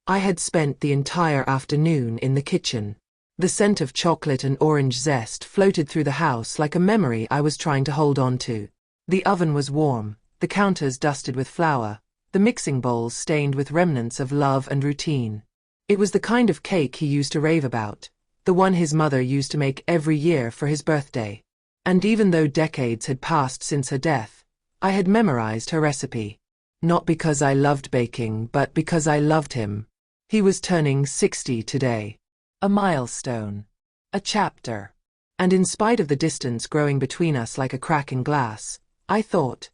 I had spent the entire afternoon in the kitchen. The scent of chocolate and orange zest floated through the house like a memory I was trying to hold on to. The oven was warm, the counters dusted with flour, the mixing bowls stained with remnants of love and routine. It was the kind of cake he used to rave about, the one his mother used to make every year for his birthday. And even though decades had passed since her death, I had memorized her recipe. Not because I loved baking, but because I loved him. He was turning 60 today. A milestone. A chapter. And in spite of the distance growing between us like a crack in glass, I thought,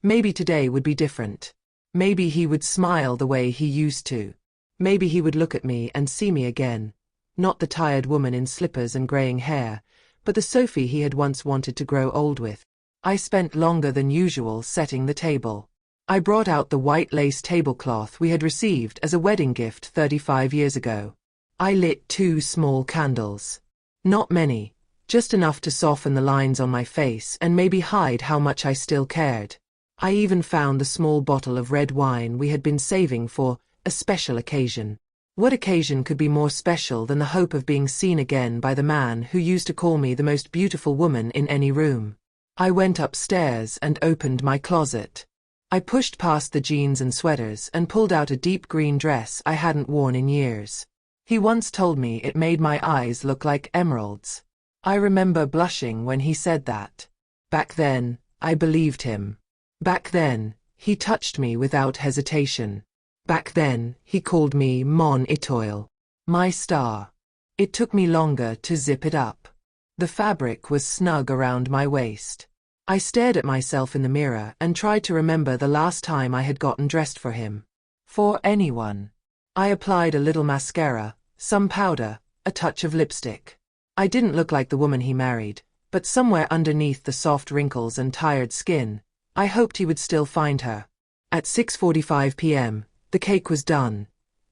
maybe today would be different. Maybe he would smile the way he used to. Maybe he would look at me and see me again. Not the tired woman in slippers and graying hair, but the Sophie he had once wanted to grow old with. I spent longer than usual setting the table. I brought out the white lace tablecloth we had received as a wedding gift 35 years ago. I lit 2 small candles. Not many, just enough to soften the lines on my face and maybe hide how much I still cared. I even found the small bottle of red wine we had been saving for a special occasion. What occasion could be more special than the hope of being seen again by the man who used to call me the most beautiful woman in any room? I went upstairs and opened my closet. I pushed past the jeans and sweaters and pulled out a deep green dress I hadn't worn in years. He once told me it made my eyes look like emeralds. I remember blushing when he said that. Back then, I believed him. Back then, he touched me without hesitation. Back then, he called me Mon Étoile, my star. It took me longer to zip it up. The fabric was snug around my waist. I stared at myself in the mirror and tried to remember the last time I had gotten dressed for him. For anyone. I applied a little mascara, some powder, a touch of lipstick. I didn't look like the woman he married, but somewhere underneath the soft wrinkles and tired skin, I hoped he would still find her. At 6:45 p.m., the cake was done.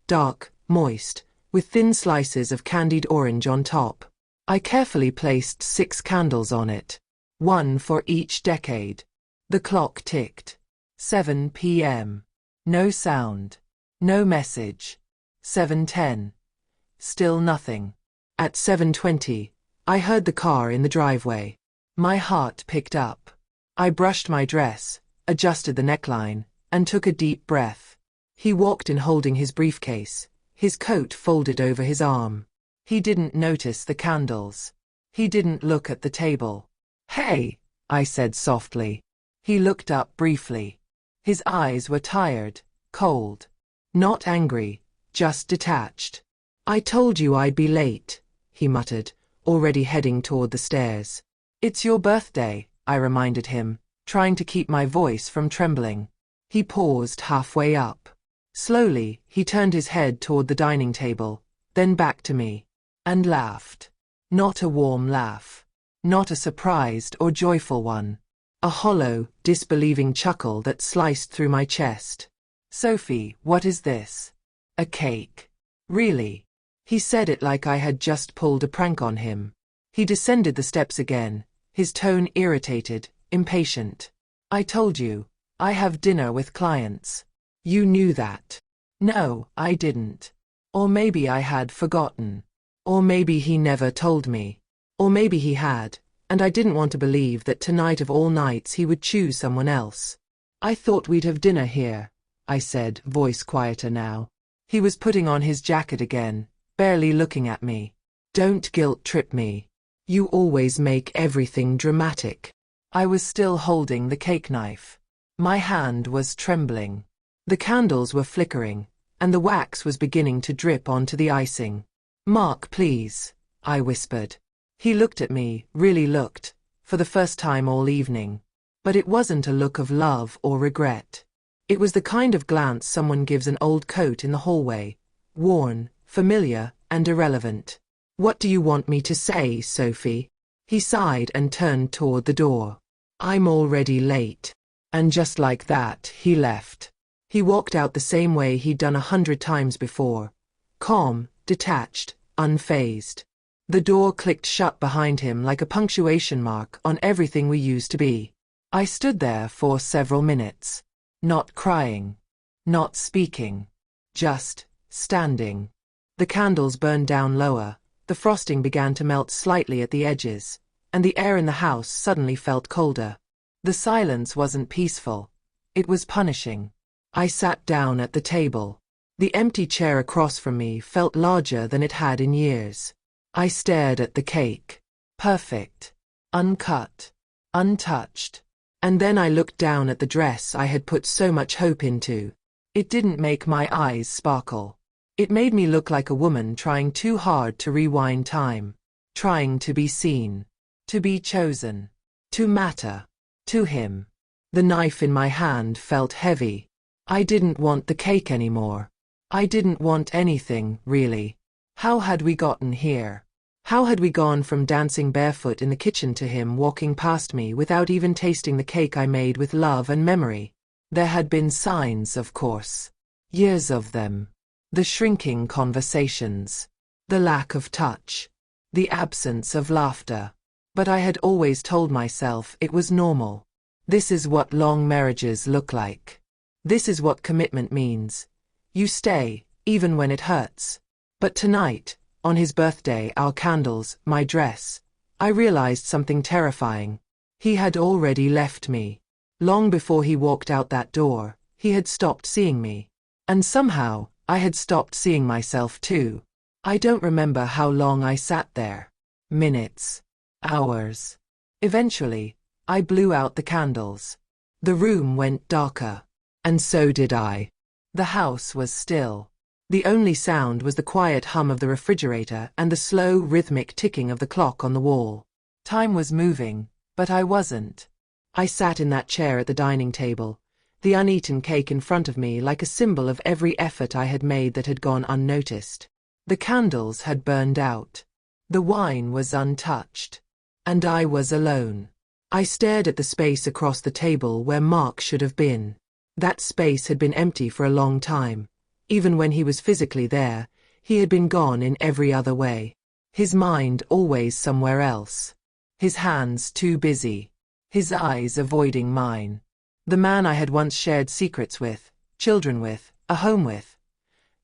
Dark, moist, with thin slices of candied orange on top. I carefully placed 6 candles on it. 1 for each decade. The clock ticked. 7 p.m. No sound. No message. 7:10. Still nothing. At 7:20, I heard the car in the driveway. My heart picked up. I brushed my dress, adjusted the neckline, and took a deep breath. He walked in holding his briefcase, his coat folded over his arm. He didn't notice the candles. He didn't look at the table. "Hey," I said softly. He looked up briefly. His eyes were tired, cold. Not angry, just detached. "I told you I'd be late," he muttered, already heading toward the stairs. "It's your birthday," I reminded him, trying to keep my voice from trembling. He paused halfway up. Slowly, he turned his head toward the dining table, then back to me, and laughed. Not a warm laugh. Not a surprised or joyful one. A hollow, disbelieving chuckle that sliced through my chest. "Sophie, what is this? A cake? Really?" He said it like I had just pulled a prank on him. He descended the steps again, his tone irritated, impatient. "I told you, I have dinner with clients. You knew that." "No, I didn't. Or maybe I had forgotten. Or maybe he never told me. Or maybe he had, and I didn't want to believe that tonight of all nights he would choose someone else. I thought we'd have dinner here," I said, voice quieter now. He was putting on his jacket again, barely looking at me. "Don't guilt-trip me. You always make everything dramatic." I was still holding the cake knife. My hand was trembling. The candles were flickering, and the wax was beginning to drip onto the icing. "Mark, please," I whispered. He looked at me, really looked, for the first time all evening. But it wasn't a look of love or regret. It was the kind of glance someone gives an old coat in the hallway, worn, familiar, and irrelevant. "What do you want me to say, Sophie?" He sighed and turned toward the door. "I'm already late." And just like that, he left. He walked out the same way he'd done 100 times before. Calm, detached, unfazed. The door clicked shut behind him like a punctuation mark on everything we used to be. I stood there for several minutes. Not crying. Not speaking. Just standing. The candles burned down lower, the frosting began to melt slightly at the edges, and the air in the house suddenly felt colder. The silence wasn't peaceful. It was punishing. I sat down at the table. The empty chair across from me felt larger than it had in years. I stared at the cake. Perfect. Uncut. Untouched. And then I looked down at the dress I had put so much hope into. It didn't make my eyes sparkle. It made me look like a woman trying too hard to rewind time. Trying to be seen. To be chosen. To matter. To him. The knife in my hand felt heavy. I didn't want the cake anymore. I didn't want anything, really. How had we gotten here? How had we gone from dancing barefoot in the kitchen to him walking past me without even tasting the cake I made with love and memory? There had been signs, of course. Years of them. The shrinking conversations. The lack of touch. The absence of laughter. But I had always told myself it was normal. This is what long marriages look like. This is what commitment means. You stay, even when it hurts. But tonight, on his birthday, our candles, my dress, I realized something terrifying. He had already left me. Long before he walked out that door, he had stopped seeing me. And somehow, I had stopped seeing myself too. I don't remember how long I sat there. Minutes. Hours. Eventually, I blew out the candles. The room went darker. And so did I. The house was still. The only sound was the quiet hum of the refrigerator and the slow, rhythmic ticking of the clock on the wall. Time was moving, but I wasn't. I sat in that chair at the dining table, the uneaten cake in front of me like a symbol of every effort I had made that had gone unnoticed. The candles had burned out. The wine was untouched. And I was alone. I stared at the space across the table where Mark should have been. That space had been empty for a long time. Even when he was physically there, he had been gone in every other way. His mind always somewhere else. His hands too busy. His eyes avoiding mine. The man I had once shared secrets with, children with, a home with,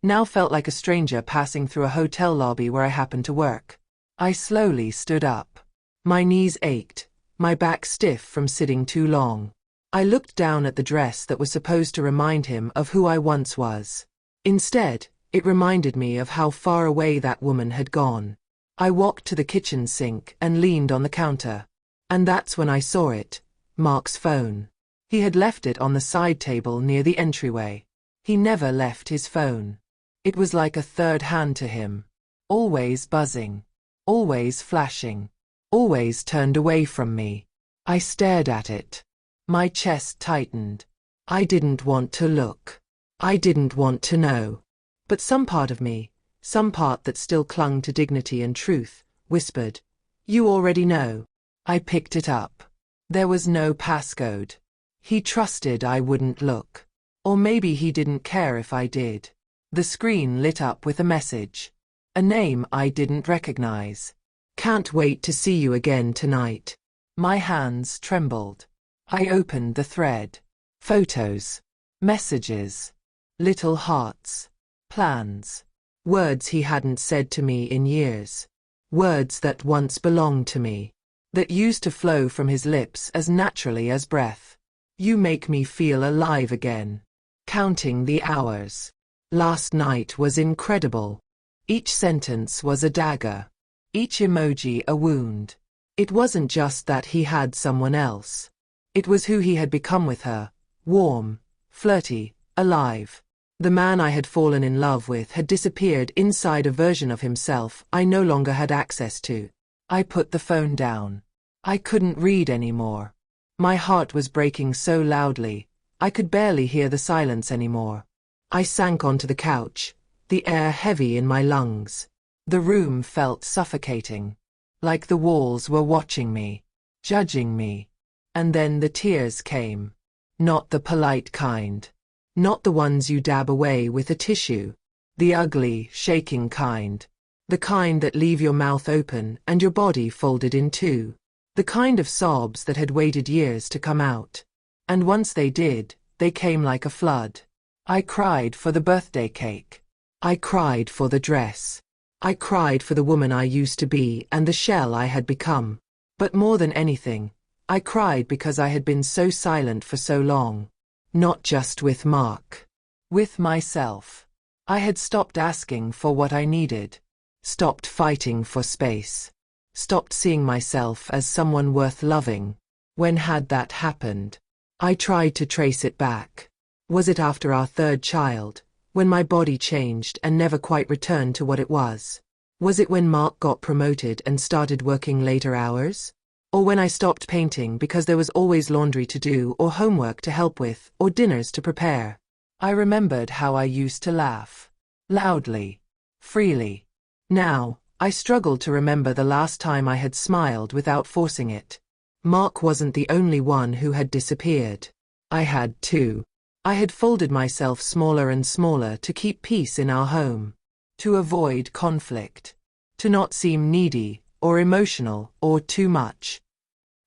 now felt like a stranger passing through a hotel lobby where I happened to work. I slowly stood up. My knees ached, my back stiff from sitting too long. I looked down at the dress that was supposed to remind him of who I once was. Instead, it reminded me of how far away that woman had gone. I walked to the kitchen sink and leaned on the counter. And that's when I saw it, Mark's phone. He had left it on the side table near the entryway. He never left his phone. It was like a third hand to him. Always buzzing. Always flashing. Always turned away from me. I stared at it. My chest tightened. I didn't want to look. I didn't want to know. But some part of me, some part that still clung to dignity and truth, whispered, "You already know." I picked it up. There was no passcode. He trusted I wouldn't look. Or maybe he didn't care if I did. The screen lit up with a message. A name I didn't recognize. "Can't wait to see you again tonight." My hands trembled. I opened the thread. Photos. Messages. Little hearts. Plans. Words he hadn't said to me in years. Words that once belonged to me. That used to flow from his lips as naturally as breath. "You make me feel alive again." Counting the hours. Last night was incredible. Each sentence was a dagger. Each emoji a wound. It wasn't just that he had someone else. It was who he had become with her. Warm, flirty, alive. The man I had fallen in love with had disappeared inside a version of himself I no longer had access to. I put the phone down. I couldn't read anymore. My heart was breaking so loudly, I could barely hear the silence anymore. I sank onto the couch, the air heavy in my lungs. The room felt suffocating. Like the walls were watching me, judging me. And then the tears came. Not the polite kind. Not the ones you dab away with a tissue. The ugly, shaking kind. The kind that leave your mouth open and your body folded in two. The kind of sobs that had waited years to come out. And once they did, they came like a flood. I cried for the birthday cake. I cried for the dress. I cried for the woman I used to be and the shell I had become. But more than anything, I cried because I had been so silent for so long. Not just with Mark. With myself. I had stopped asking for what I needed. Stopped fighting for space. Stopped seeing myself as someone worth loving. When had that happened? I tried to trace it back. Was it after our third child, when my body changed and never quite returned to what it was? Was it when Mark got promoted and started working later hours? Or when I stopped painting because there was always laundry to do or homework to help with or dinners to prepare? I remembered how I used to laugh. Loudly. Freely. Now, I struggled to remember the last time I had smiled without forcing it. Mark wasn't the only one who had disappeared. I had too. I had folded myself smaller and smaller to keep peace in our home. To avoid conflict. To not seem needy, or emotional, or too much.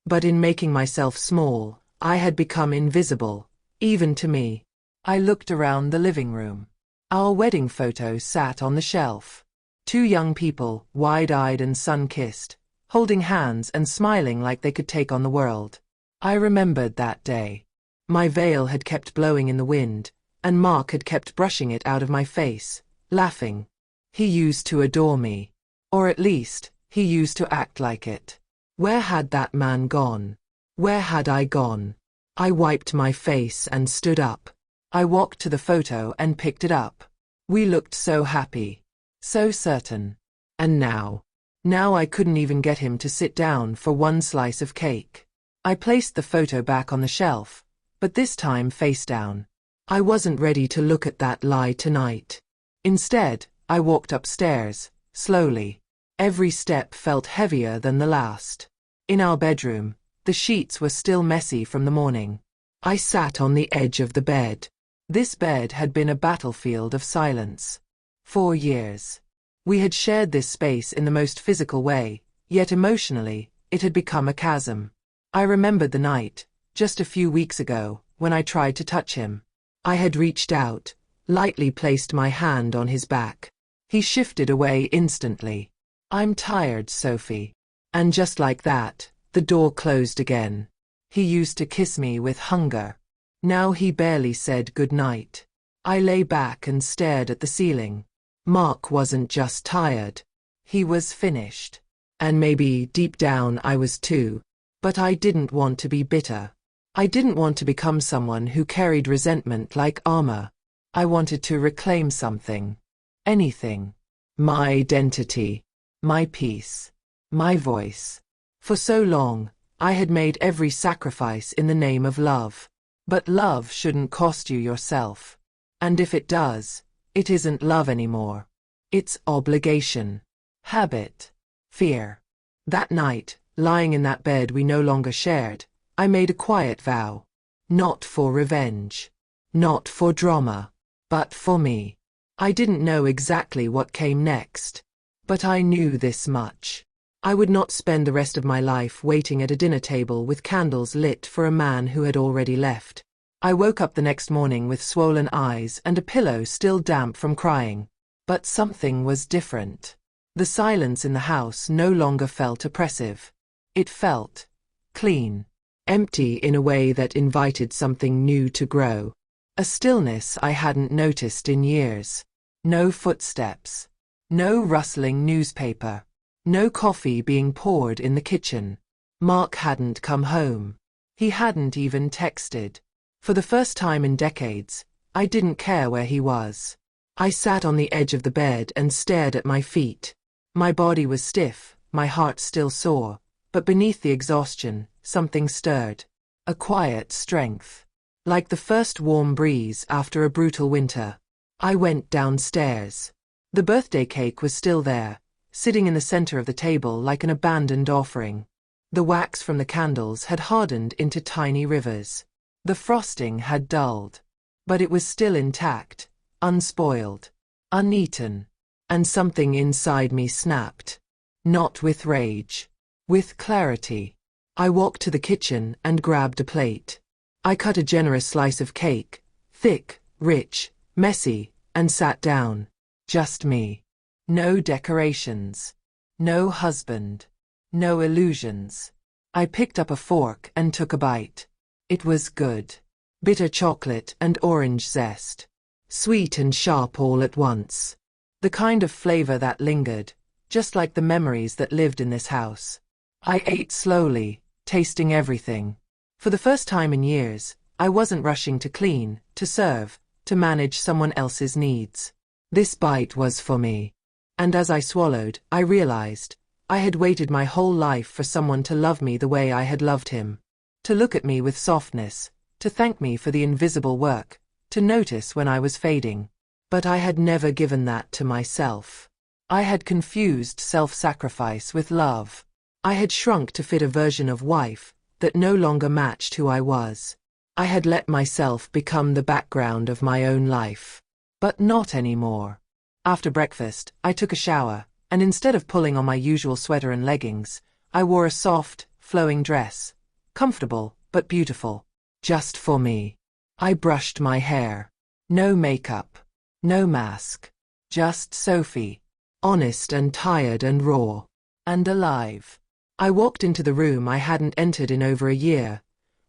But in making myself small, I had become invisible, even to me. I looked around the living room. Our wedding photo sat on the shelf. 2 young people, wide-eyed and sun-kissed, holding hands and smiling like they could take on the world. I remembered that day. My veil had kept blowing in the wind, and Mark had kept brushing it out of my face, laughing. He used to adore me. Or at least, he used to act like it. Where had that man gone? Where had I gone? I wiped my face and stood up. I walked to the photo and picked it up. We looked so happy. So certain. And now I couldn't even get him to sit down for one slice of cake. I placed the photo back on the shelf, but this time face down. I wasn't ready to look at that lie tonight. Instead, I walked upstairs, slowly. Every step felt heavier than the last. In our bedroom, the sheets were still messy from the morning. I sat on the edge of the bed. This bed had been a battlefield of silence. 4 years. We had shared this space in the most physical way, yet emotionally, it had become a chasm. I remembered the night, just a few weeks ago, when I tried to touch him. I had reached out, lightly placed my hand on his back. He shifted away instantly. "I'm tired, Sophie." And just like that, the door closed again. He used to kiss me with hunger. Now he barely said goodnight. I lay back and stared at the ceiling. Mark wasn't just tired. He was finished. And maybe deep down I was too. But I didn't want to be bitter. I didn't want to become someone who carried resentment like armor. I wanted to reclaim something. Anything. My identity. My peace. My voice. For so long, I had made every sacrifice in the name of love. But love shouldn't cost you yourself. And if it does, it isn't love anymore. It's obligation. Habit. Fear. That night, lying in that bed we no longer shared, I made a quiet vow. Not for revenge. Not for drama. But for me. I didn't know exactly what came next. But I knew this much. I would not spend the rest of my life waiting at a dinner table with candles lit for a man who had already left. I woke up the next morning with swollen eyes and a pillow still damp from crying. But something was different. The silence in the house no longer felt oppressive. It felt clean. Empty in a way that invited something new to grow. A stillness I hadn't noticed in years. No footsteps. No rustling newspaper. No coffee being poured in the kitchen. Mark hadn't come home. He hadn't even texted. For the first time in decades, I didn't care where he was. I sat on the edge of the bed and stared at my feet. My body was stiff, my heart still sore, but beneath the exhaustion, something stirred. A quiet strength. Like the first warm breeze after a brutal winter. I went downstairs. The birthday cake was still there, sitting in the center of the table like an abandoned offering. The wax from the candles had hardened into tiny rivers. The frosting had dulled. But it was still intact, unspoiled, uneaten. And something inside me snapped. Not with rage. With clarity. I walked to the kitchen and grabbed a plate. I cut a generous slice of cake, thick, rich, messy, and sat down. Just me. No decorations. No husband. No illusions. I picked up a fork and took a bite. It was good. Bitter chocolate and orange zest. Sweet and sharp all at once. The kind of flavor that lingered, just like the memories that lived in this house. I ate slowly, tasting everything. For the first time in years, I wasn't rushing to clean, to serve, to manage someone else's needs. This bite was for me. And as I swallowed, I realized, I had waited my whole life for someone to love me the way I had loved him. To look at me with softness, to thank me for the invisible work, to notice when I was fading. But I had never given that to myself. I had confused self-sacrifice with love. I had shrunk to fit a version of wife that no longer matched who I was. I had let myself become the background of my own life. But not anymore. After breakfast, I took a shower, and instead of pulling on my usual sweater and leggings, I wore a soft, flowing dress. Comfortable, but beautiful. Just for me. I brushed my hair. No makeup. No mask. Just Sophie. Honest and tired and raw. And alive. I walked into the room I hadn't entered in over a year.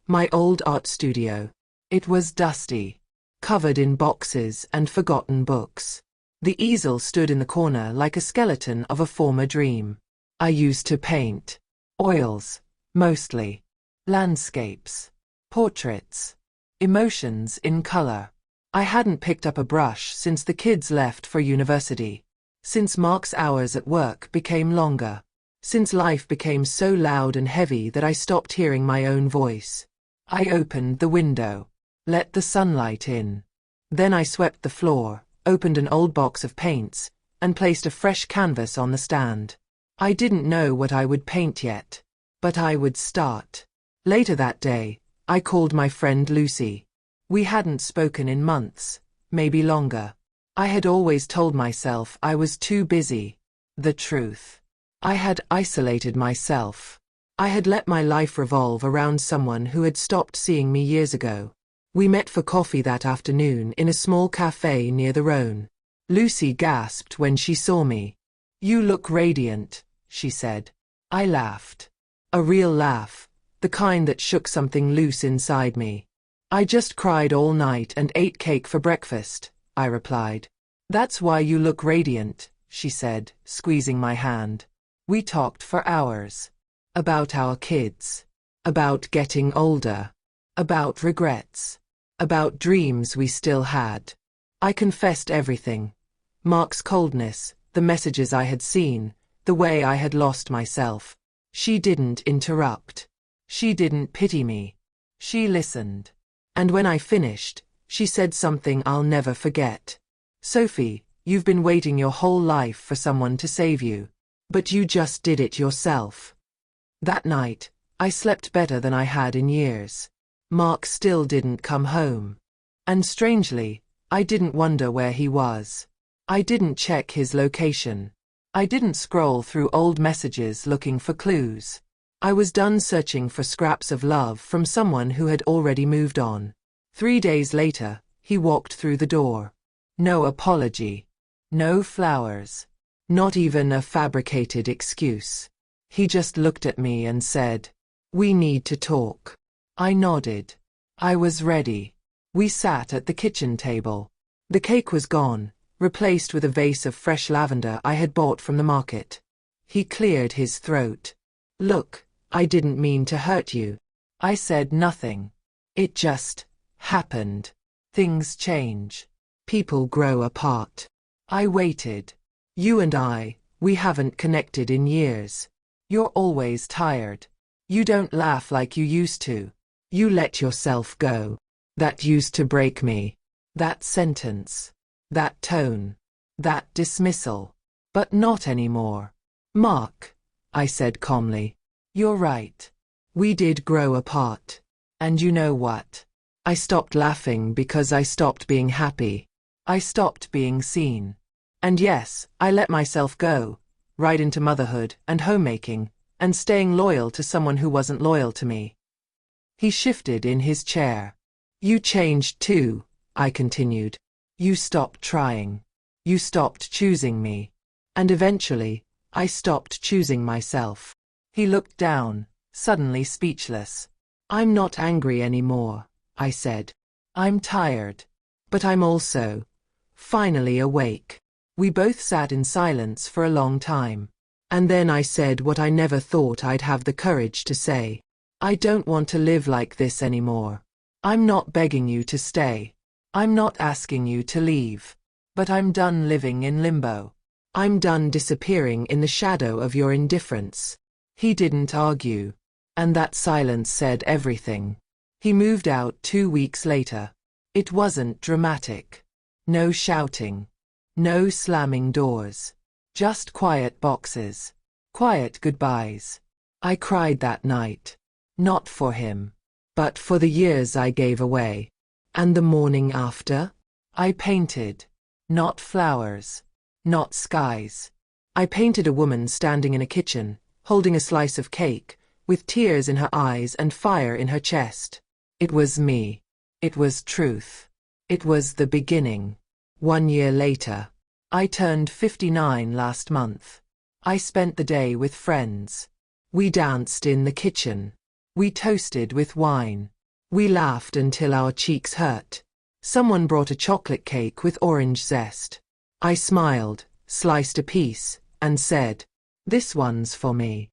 My old art studio. It was dusty. Covered in boxes and forgotten books. The easel stood in the corner like a skeleton of a former dream. I used to paint. Oils. Mostly. Landscapes. Portraits. Emotions in color. I hadn't picked up a brush since the kids left for university. Since Mark's hours at work became longer. Since life became so loud and heavy that I stopped hearing my own voice. I opened the window. Let the sunlight in. Then I swept the floor, opened an old box of paints, and placed a fresh canvas on the stand. I didn't know what I would paint yet. But I would start. Later that day, I called my friend Lucy. We hadn't spoken in months, maybe longer. I had always told myself I was too busy. The truth. I had isolated myself. I had let my life revolve around someone who had stopped seeing me years ago. We met for coffee that afternoon in a small cafe near the Rhone. Lucy gasped when she saw me. "You look radiant," she said. I laughed. A real laugh, the kind that shook something loose inside me. "I just cried all night and ate cake for breakfast," I replied. "That's why you look radiant," she said, squeezing my hand. We talked for hours. About our kids. About getting older. About regrets. About dreams we still had. I confessed everything. Mark's coldness, the messages I had seen, the way I had lost myself. She didn't interrupt. She didn't pity me. She listened. And when I finished, she said something I'll never forget. "Sophie, you've been waiting your whole life for someone to save you. But you just did it yourself." That night, I slept better than I had in years. Mark still didn't come home. And strangely, I didn't wonder where he was. I didn't check his location. I didn't scroll through old messages looking for clues. I was done searching for scraps of love from someone who had already moved on. 3 days later, he walked through the door. No apology. No flowers. Not even a fabricated excuse. He just looked at me and said, "We need to talk." I nodded. I was ready. We sat at the kitchen table. The cake was gone, replaced with a vase of fresh lavender I had bought from the market. He cleared his throat. "Look, I didn't mean to hurt you." I said nothing. It just happened. Things change. People grow apart. I waited. "You and we haven't connected in years. You're always tired. You don't laugh like you used to. You let yourself go. That used to break me. That sentence. That tone. That dismissal. But not anymore." "Mark," I said calmly. "You're right. We did grow apart. And you know what? I stopped laughing because I stopped being happy. I stopped being seen. And yes, I let myself go, right into motherhood and homemaking, and staying loyal to someone who wasn't loyal to me." He shifted in his chair. "You changed too," I continued. "You stopped trying. You stopped choosing me. And eventually, I stopped choosing myself. He looked down, suddenly speechless. I'm not angry anymore, I said. I'm tired. But I'm also finally awake. We both sat in silence for a long time. And then I said what I never thought I'd have the courage to say. I don't want to live like this anymore. I'm not begging you to stay. I'm not asking you to leave. But I'm done living in limbo. I'm done disappearing in the shadow of your indifference. He didn't argue. And that silence said everything. He moved out 2 weeks later. It wasn't dramatic. No shouting. No slamming doors. Just quiet boxes. Quiet goodbyes. I cried that night. Not for him. But for the years I gave away. And the morning after? I painted. Not flowers. Not skies. I painted a woman standing in a kitchen, holding a slice of cake, with tears in her eyes and fire in her chest. It was me. It was truth. It was the beginning. 1 year later. I turned 59 last month. I spent the day with friends. We danced in the kitchen. We toasted with wine. We laughed until our cheeks hurt. Someone brought a chocolate cake with orange zest. I smiled, sliced a piece, and said, "This one's for me."